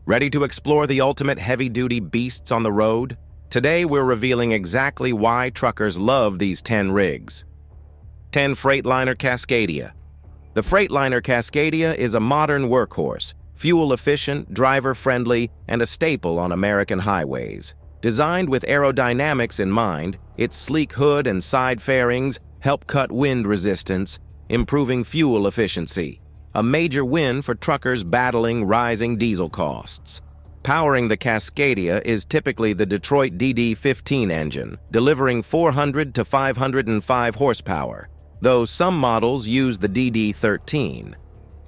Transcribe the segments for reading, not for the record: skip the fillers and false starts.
Ready to explore the ultimate heavy-duty beasts on the road? Today we're revealing exactly why truckers love these 10 rigs. 10 Freightliner Cascadia. The Freightliner Cascadia is a modern workhorse, fuel-efficient, driver-friendly, and a staple on American highways. Designed with aerodynamics in mind, its sleek hood and side fairings help cut wind resistance, improving fuel efficiency. A major win for truckers battling rising diesel costs. Powering the Cascadia is typically the Detroit DD15 engine, delivering 400 to 505 horsepower, though some models use the DD13.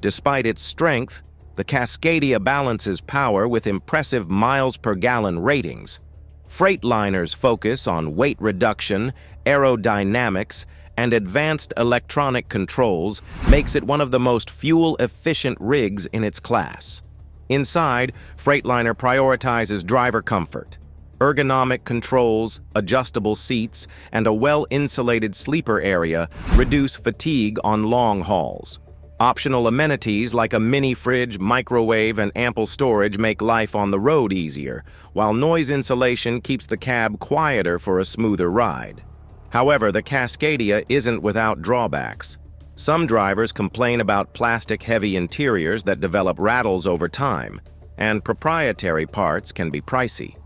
Despite its strength, the Cascadia balances power with impressive miles-per-gallon ratings. Freightliners focus on weight reduction, aerodynamics, and advanced electronic controls makes it one of the most fuel-efficient rigs in its class. Inside, Freightliner prioritizes driver comfort. Ergonomic controls, adjustable seats, and a well-insulated sleeper area reduce fatigue on long hauls. Optional amenities like a mini fridge, microwave, and ample storage make life on the road easier, while noise insulation keeps the cab quieter for a smoother ride. However, the Cascadia isn't without drawbacks. Some drivers complain about plastic-heavy interiors that develop rattles over time, and proprietary parts can be pricey.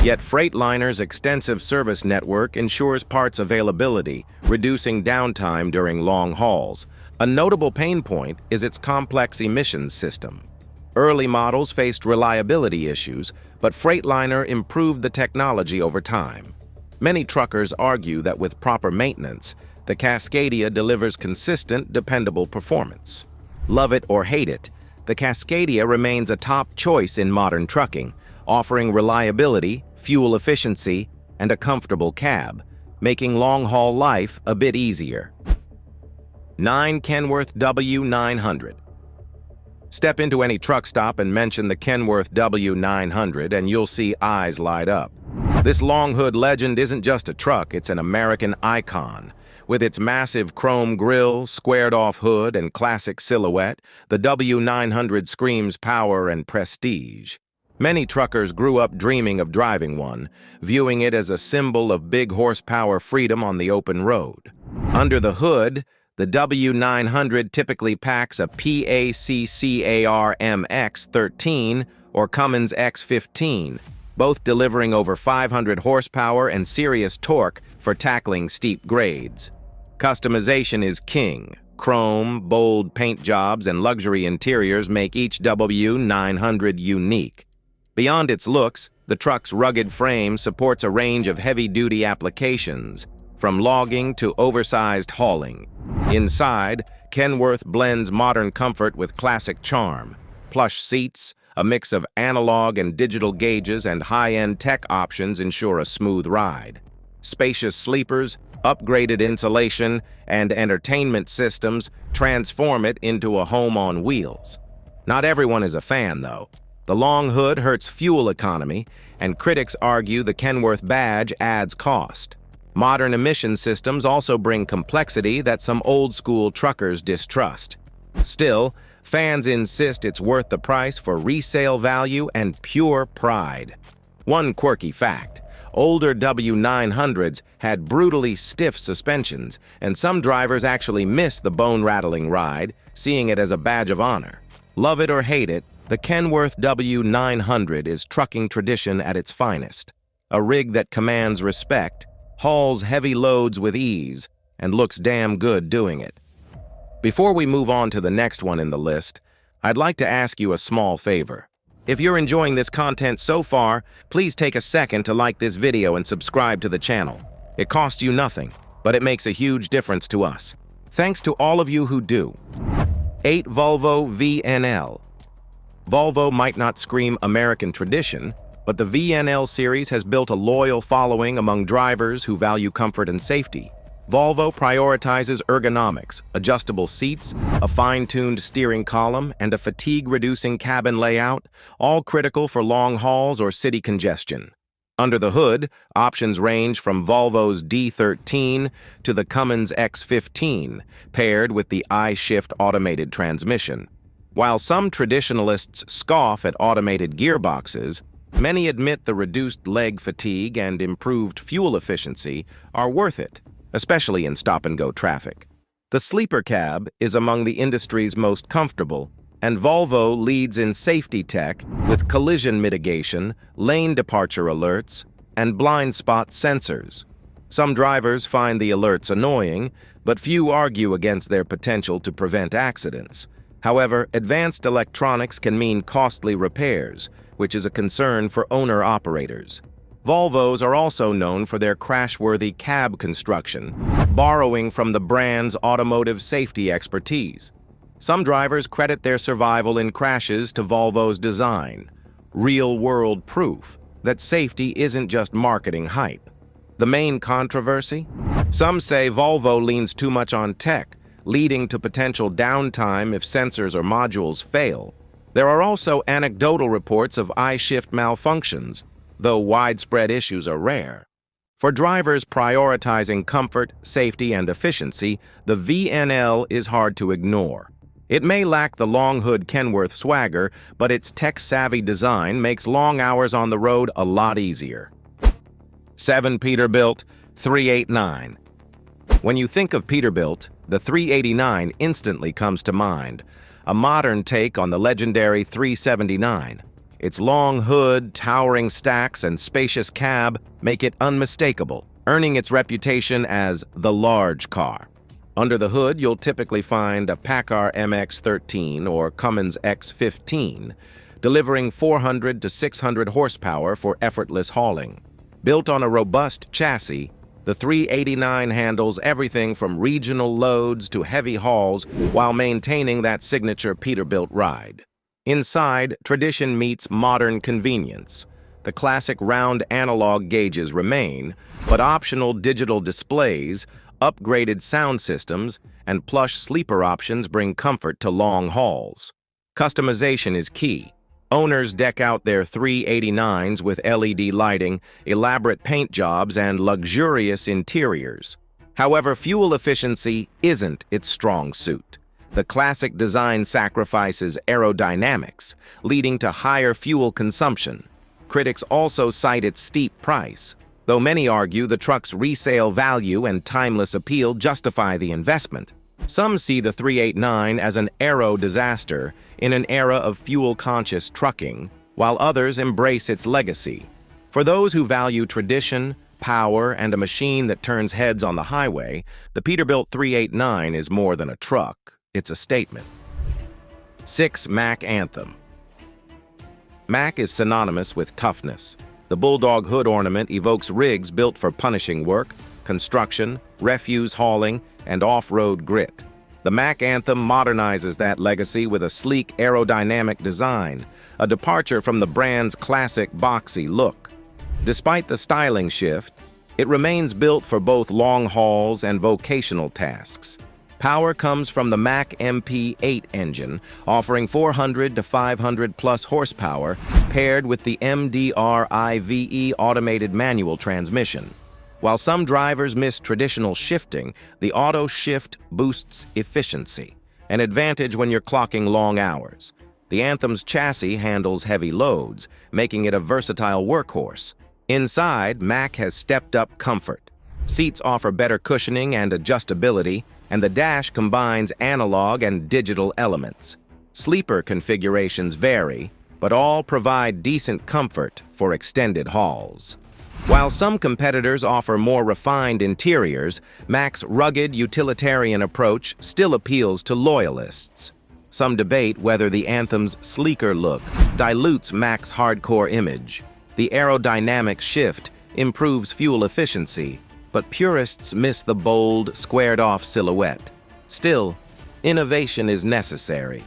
Yet Freightliner's extensive service network ensures parts availability, reducing downtime during long hauls. A notable pain point is its complex emissions system. Early models faced reliability issues, but Freightliner improved the technology over time. Many truckers argue that with proper maintenance, the Cascadia delivers consistent, dependable performance. Love it or hate it, the Cascadia remains a top choice in modern trucking, offering reliability, fuel efficiency, and a comfortable cab, making long-haul life a bit easier. 9 Kenworth W900. Step into any truck stop and mention the Kenworth W900 and you'll see eyes light up. This long hood legend isn't just a truck, it's an American icon. With its massive chrome grille, squared-off hood, and classic silhouette, the W900 screams power and prestige. Many truckers grew up dreaming of driving one, viewing it as a symbol of big horsepower freedom on the open road. Under the hood, the W900 typically packs a PACCAR MX-13 or Cummins X-15, both delivering over 500 horsepower and serious torque for tackling steep grades. Customization is king. Chrome, bold paint jobs, and luxury interiors make each W900 unique. Beyond its looks, the truck's rugged frame supports a range of heavy-duty applications, from logging to oversized hauling. Inside, Kenworth blends modern comfort with classic charm. Plush seats, a mix of analog and digital gauges, and high-end tech options ensure a smooth ride. Spacious sleepers, upgraded insulation, and entertainment systems transform it into a home on wheels. Not everyone is a fan, though. The long hood hurts fuel economy, and critics argue the Kenworth badge adds cost. Modern emission systems also bring complexity that some old-school truckers distrust. Still, fans insist it's worth the price for resale value and pure pride. One quirky fact: older W900s had brutally stiff suspensions, and some drivers actually miss the bone-rattling ride, seeing it as a badge of honor. Love it or hate it, the Kenworth W900 is trucking tradition at its finest. A rig that commands respect, hauls heavy loads with ease, and looks damn good doing it. Before we move on to the next one in the list, I'd like to ask you a small favor. If you're enjoying this content so far, please take a second to like this video and subscribe to the channel. It costs you nothing, but it makes a huge difference to us. Thanks to all of you who do. 8 Volvo VNL. Volvo might not scream American tradition, but the VNL series has built a loyal following among drivers who value comfort and safety. Volvo prioritizes ergonomics, adjustable seats, a fine-tuned steering column, and a fatigue-reducing cabin layout, all critical for long hauls or city congestion. Under the hood, options range from Volvo's D13 to the Cummins X15, paired with the I-Shift automated transmission. While some traditionalists scoff at automated gearboxes, many admit the reduced leg fatigue and improved fuel efficiency are worth it, especially in stop-and-go traffic. The sleeper cab is among the industry's most comfortable, and Volvo leads in safety tech with collision mitigation, lane departure alerts, and blind spot sensors. Some drivers find the alerts annoying, but few argue against their potential to prevent accidents. However, advanced electronics can mean costly repairs, which is a concern for owner-operators. Volvos are also known for their crash-worthy cab construction, borrowing from the brand's automotive safety expertise. Some drivers credit their survival in crashes to Volvo's design, real-world proof that safety isn't just marketing hype. The main controversy? Some say Volvo leans too much on tech, leading to potential downtime if sensors or modules fail. There are also anecdotal reports of I-shift malfunctions, though widespread issues are rare. For drivers prioritizing comfort, safety, and efficiency, the VNL is hard to ignore. It may lack the long hood Kenworth swagger, but its tech-savvy design makes long hours on the road a lot easier. 7 Peterbilt 389. When you think of Peterbilt, the 389 instantly comes to mind, a modern take on the legendary 379. Its long hood, towering stacks, and spacious cab make it unmistakable, earning its reputation as the large car. Under the hood, you'll typically find a PACCAR MX-13 or Cummins X-15, delivering 400 to 600 horsepower for effortless hauling. Built on a robust chassis, the 389 handles everything from regional loads to heavy hauls while maintaining that signature Peterbilt ride. Inside, tradition meets modern convenience. The classic round analog gauges remain, but optional digital displays, upgraded sound systems, and plush sleeper options bring comfort to long hauls. Customization is key. Owners deck out their 389s with LED lighting, elaborate paint jobs, and luxurious interiors. However, fuel efficiency isn't its strong suit. The classic design sacrifices aerodynamics, leading to higher fuel consumption. Critics also cite its steep price, though many argue the truck's resale value and timeless appeal justify the investment. Some see the 389 as an aero disaster in an era of fuel-conscious trucking, while others embrace its legacy. For those who value tradition, power, and a machine that turns heads on the highway, the Peterbilt 389 is more than a truck. It's a statement. 6 Mack Anthem. Mack is synonymous with toughness. The bulldog hood ornament evokes rigs built for punishing work, construction, refuse hauling, and off-road grit. The Mack Anthem modernizes that legacy with a sleek aerodynamic design, a departure from the brand's classic boxy look. Despite the styling shift, it remains built for both long hauls and vocational tasks. Power comes from the Mack MP8 engine, offering 400 to 500 plus horsepower, paired with the MDR-IVE automated manual transmission. While some drivers miss traditional shifting, the auto shift boosts efficiency, an advantage when you're clocking long hours. The Anthem's chassis handles heavy loads, making it a versatile workhorse. Inside, Mack has stepped up comfort. Seats offer better cushioning and adjustability, and the dash combines analog and digital elements. Sleeper configurations vary, but all provide decent comfort for extended hauls. While some competitors offer more refined interiors, Mack's rugged, utilitarian approach still appeals to loyalists. Some debate whether the Anthem's sleeker look dilutes Mack's hardcore image. The aerodynamic shift improves fuel efficiency, but purists miss the bold, squared-off silhouette. Still, innovation is necessary.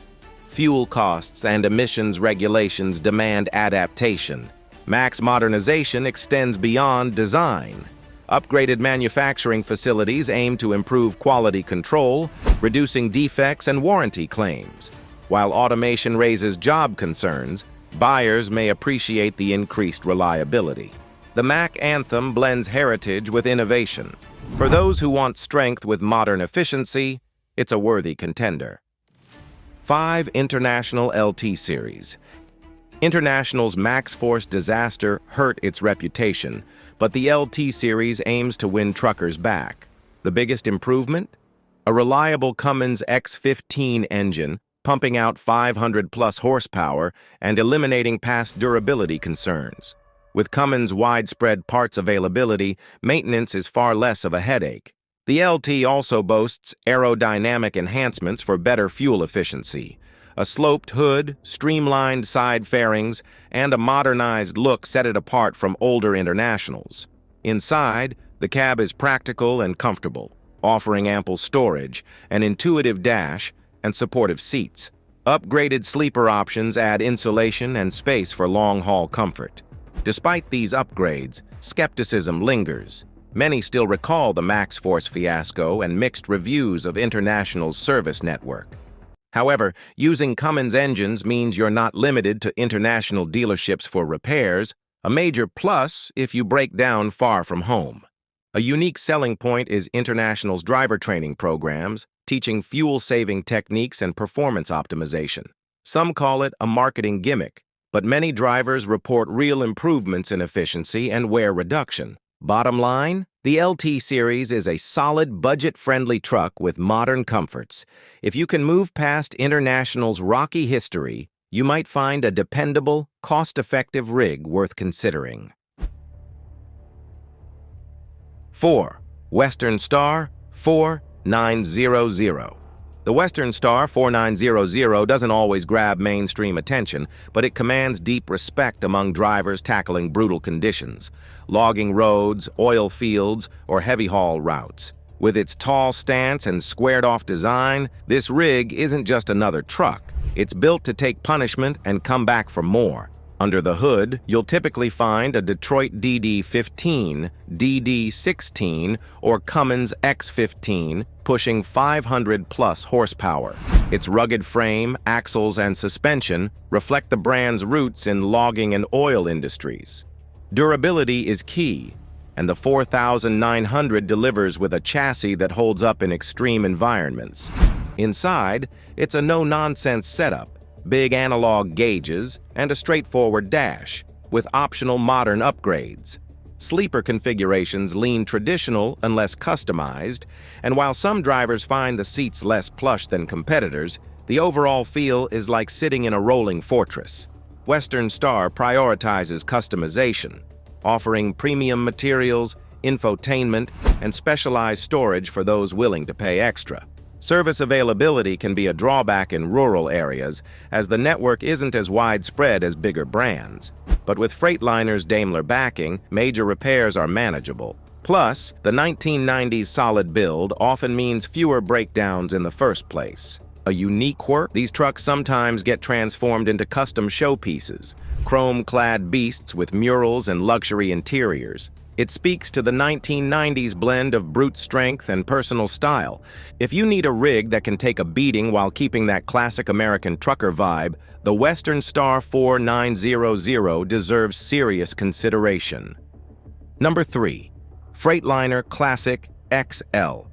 Fuel costs and emissions regulations demand adaptation. Mack's modernization extends beyond design. Upgraded manufacturing facilities aim to improve quality control, reducing defects and warranty claims. While automation raises job concerns, buyers may appreciate the increased reliability. The Mack Anthem blends heritage with innovation. For those who want strength with modern efficiency, it's a worthy contender. 5. International LT Series. International's Max Force disaster hurt its reputation, but the LT Series aims to win truckers back. The biggest improvement? A reliable Cummins X15 engine, pumping out 500-plus horsepower and eliminating past durability concerns. With Cummins' widespread parts availability, maintenance is far less of a headache. The LT also boasts aerodynamic enhancements for better fuel efficiency. A sloped hood, streamlined side fairings, and a modernized look set it apart from older Internationals. Inside, the cab is practical and comfortable, offering ample storage, an intuitive dash, and supportive seats. Upgraded sleeper options add insulation and space for long-haul comfort. Despite these upgrades, skepticism lingers. Many still recall the Max Force fiasco and mixed reviews of International's service network. However, using Cummins engines means you're not limited to International dealerships for repairs, a major plus if you break down far from home. A unique selling point is International's driver training programs, teaching fuel-saving techniques and performance optimization. Some call it a marketing gimmick, but many drivers report real improvements in efficiency and wear reduction. Bottom line, the LT Series is a solid, budget-friendly truck with modern comforts. If you can move past International's rocky history, you might find a dependable, cost-effective rig worth considering. 4. Western Star 4900. The Western Star 4900 doesn't always grab mainstream attention, but it commands deep respect among drivers tackling brutal conditions, logging roads, oil fields, or heavy-haul routes. With its tall stance and squared-off design, this rig isn't just another truck. It's built to take punishment and come back for more. Under the hood, you'll typically find a Detroit DD15, DD16, or Cummins X15, pushing 500-plus horsepower. Its rugged frame, axles, and suspension reflect the brand's roots in logging and oil industries. Durability is key, and the 4900 delivers with a chassis that holds up in extreme environments. Inside, it's a no-nonsense setup. Big analog gauges, and a straightforward dash, with optional modern upgrades. Sleeper configurations lean traditional unless customized, and while some drivers find the seats less plush than competitors, the overall feel is like sitting in a rolling fortress. Western Star prioritizes customization, offering premium materials, infotainment, and specialized storage for those willing to pay extra. Service availability can be a drawback in rural areas, as the network isn't as widespread as bigger brands. But with Freightliner's Daimler backing, major repairs are manageable. Plus, the 1990s solid build often means fewer breakdowns in the first place. A unique quirk, these trucks sometimes get transformed into custom showpieces, chrome-clad beasts with murals and luxury interiors. It speaks to the 1990s blend of brute strength and personal style. If you need a rig that can take a beating while keeping that classic American trucker vibe, the Western Star 4900 deserves serious consideration. Number 3. Freightliner Classic XL.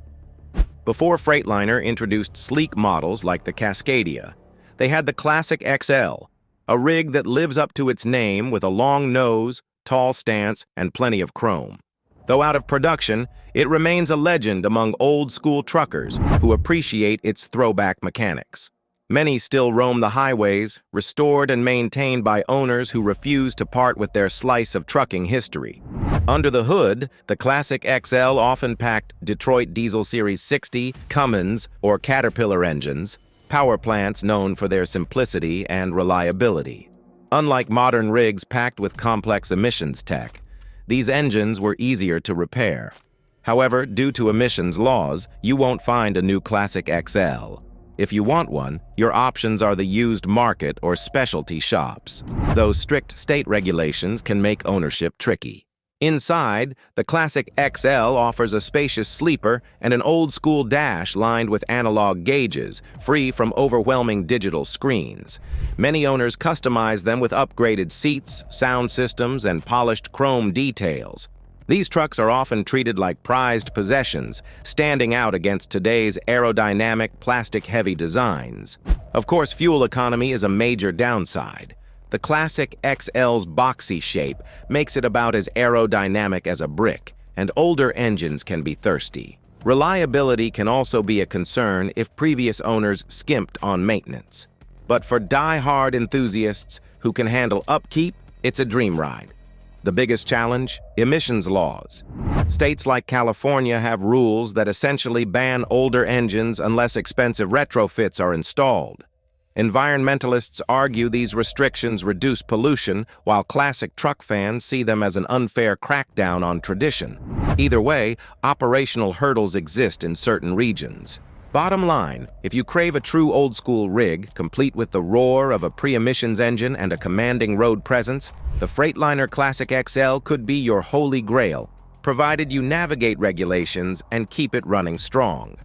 Before Freightliner introduced sleek models like the Cascadia, they had the Classic XL, a rig that lives up to its name with a long nose, tall stance, and plenty of chrome. Though out of production, it remains a legend among old-school truckers who appreciate its throwback mechanics. Many still roam the highways, restored and maintained by owners who refuse to part with their slice of trucking history. Under the hood, the Classic XL often packed Detroit Diesel Series 60, Cummins, or Caterpillar engines, power plants known for their simplicity and reliability. Unlike modern rigs packed with complex emissions tech, these engines were easier to repair. However, due to emissions laws, you won't find a new Classic XL. If you want one, your options are the used market or specialty shops. Those strict state regulations can make ownership tricky. Inside, the Classic XL offers a spacious sleeper and an old-school dash lined with analog gauges, free from overwhelming digital screens. Many owners customize them with upgraded seats, sound systems, and polished chrome details. These trucks are often treated like prized possessions, standing out against today's aerodynamic, plastic-heavy designs. Of course, fuel economy is a major downside. The classic XL's boxy shape makes it about as aerodynamic as a brick, and older engines can be thirsty. Reliability can also be a concern if previous owners skimped on maintenance. But for die-hard enthusiasts who can handle upkeep, it's a dream ride. The biggest challenge? Emissions laws. States like California have rules that essentially ban older engines unless expensive retrofits are installed. Environmentalists argue these restrictions reduce pollution, while classic truck fans see them as an unfair crackdown on tradition. Either way, operational hurdles exist in certain regions. Bottom line, if you crave a true old-school rig, complete with the roar of a pre-emissions engine and a commanding road presence, the Freightliner Classic XL could be your holy grail, provided you navigate regulations and keep it running strong.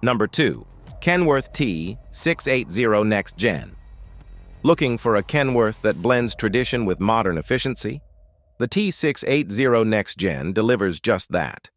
Number 2. Kenworth T680 Next Gen. Looking for a Kenworth that blends tradition with modern efficiency? The T680 Next Gen delivers just that.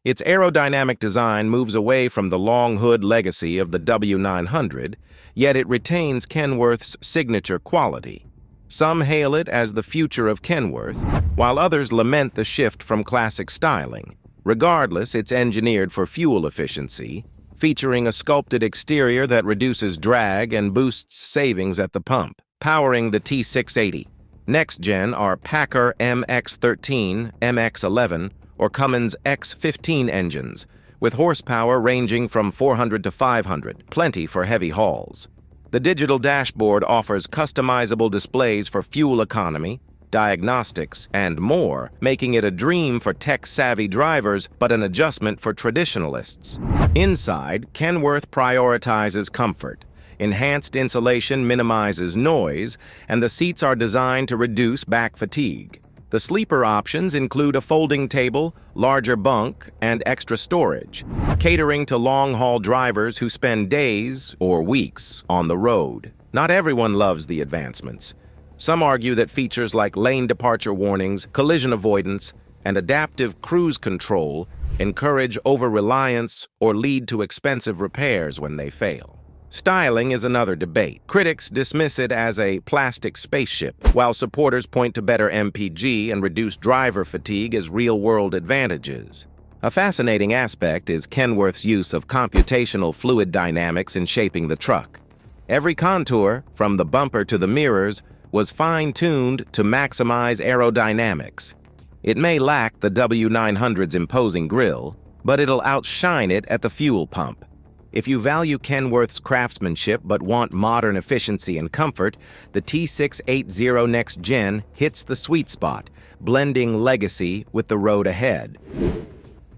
Its aerodynamic design moves away from the long hood legacy of the W900, yet it retains Kenworth's signature quality. Some hail it as the future of Kenworth, while others lament the shift from classic styling. Regardless, it's engineered for fuel efficiency, featuring a sculpted exterior that reduces drag and boosts savings at the pump. Powering the T680 Next Gen are Packer MX-13, MX-11, or Cummins X-15 engines, with horsepower ranging from 400 to 500, plenty for heavy hauls. The digital dashboard offers customizable displays for fuel economy, diagnostics, and more, making it a dream for tech-savvy drivers but an adjustment for traditionalists. Inside, Kenworth prioritizes comfort. Enhanced insulation minimizes noise, and the seats are designed to reduce back fatigue. The sleeper options include a folding table, larger bunk, and extra storage, catering to long-haul drivers who spend days or weeks on the road. Not everyone loves the advancements. Some argue that features like lane departure warnings, collision avoidance, and adaptive cruise control encourage over-reliance or lead to expensive repairs when they fail. Styling is another debate. Critics dismiss it as a plastic spaceship, while supporters point to better MPG and reduced driver fatigue as real-world advantages. A fascinating aspect is Kenworth's use of computational fluid dynamics in shaping the truck. Every contour, from the bumper to the mirrors, was fine-tuned to maximize aerodynamics. It may lack the W900's imposing grille, but it'll outshine it at the fuel pump. If you value Kenworth's craftsmanship but want modern efficiency and comfort, the T680 Next Gen hits the sweet spot, blending legacy with the road ahead.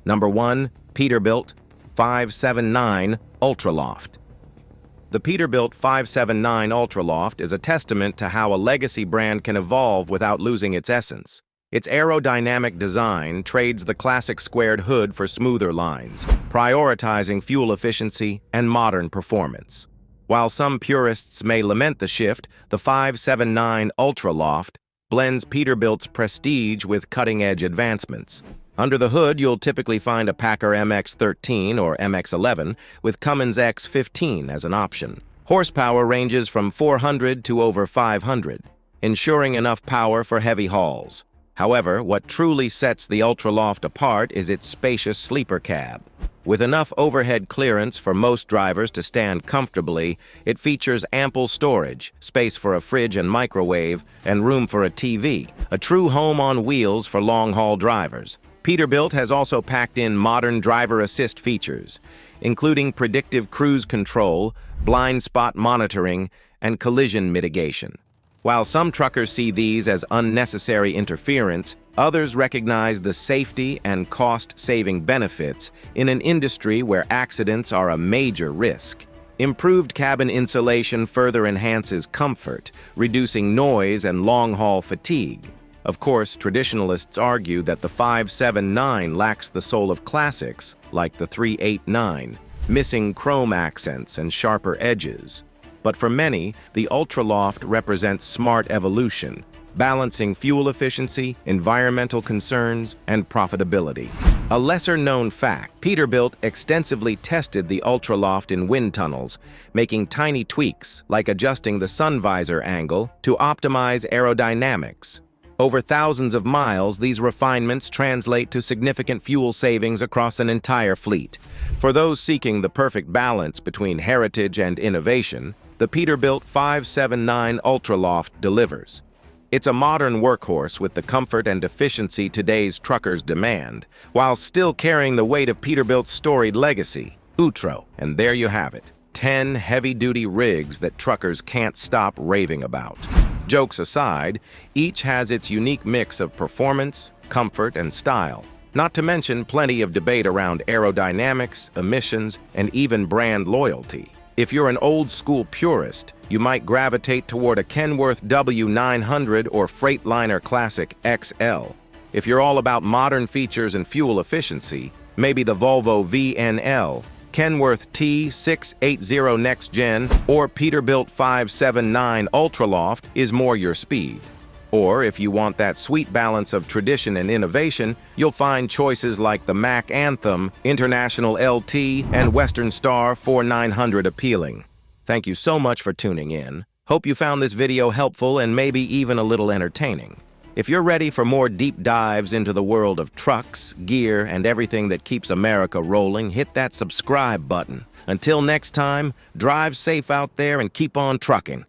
Number 1. Peterbilt 579 Ultraloft. The Peterbilt 579 Ultraloft is a testament to how a legacy brand can evolve without losing its essence. Its aerodynamic design trades the classic squared hood for smoother lines, prioritizing fuel efficiency and modern performance. While some purists may lament the shift, the 579 Ultraloft blends Peterbilt's prestige with cutting-edge advancements. Under the hood, you'll typically find a Packer MX-13 or MX-11 with Cummins X-15 as an option. Horsepower ranges from 400 to over 500, ensuring enough power for heavy hauls. However, what truly sets the Ultraloft apart is its spacious sleeper cab. With enough overhead clearance for most drivers to stand comfortably, it features ample storage, space for a fridge and microwave, and room for a TV, a true home on wheels for long-haul drivers. Peterbilt has also packed in modern driver assist features, including predictive cruise control, blind spot monitoring, and collision mitigation. While some truckers see these as unnecessary interference, others recognize the safety and cost-saving benefits in an industry where accidents are a major risk. Improved cabin insulation further enhances comfort, reducing noise and long-haul fatigue. Of course, traditionalists argue that the 579 lacks the soul of classics, like the 389, missing chrome accents and sharper edges. But for many, the Ultraloft represents smart evolution, balancing fuel efficiency, environmental concerns, and profitability. A lesser-known fact, Peterbilt extensively tested the Ultraloft in wind tunnels, making tiny tweaks like adjusting the sun visor angle to optimize aerodynamics. Over thousands of miles, these refinements translate to significant fuel savings across an entire fleet. For those seeking the perfect balance between heritage and innovation, the Peterbilt 579 Ultraloft delivers. It's a modern workhorse with the comfort and efficiency today's truckers demand, while still carrying the weight of Peterbilt's storied legacy. Outro. And there you have it. 10 heavy-duty rigs that truckers can't stop raving about. Jokes aside, each has its unique mix of performance, comfort, and style. Not to mention plenty of debate around aerodynamics, emissions, and even brand loyalty. If you're an old-school purist, you might gravitate toward a Kenworth W900 or Freightliner Classic XL. If you're all about modern features and fuel efficiency, maybe the Volvo VNL, Kenworth T680 Next Gen, or Peterbilt 579 Ultraloft is more your speed. Or if you want that sweet balance of tradition and innovation, you'll find choices like the Mack Anthem, International LT, and Western Star 4900 appealing. Thank you so much for tuning in. Hope you found this video helpful and maybe even a little entertaining. If you're ready for more deep dives into the world of trucks, gear, and everything that keeps America rolling, hit that subscribe button. Until next time, drive safe out there and keep on trucking.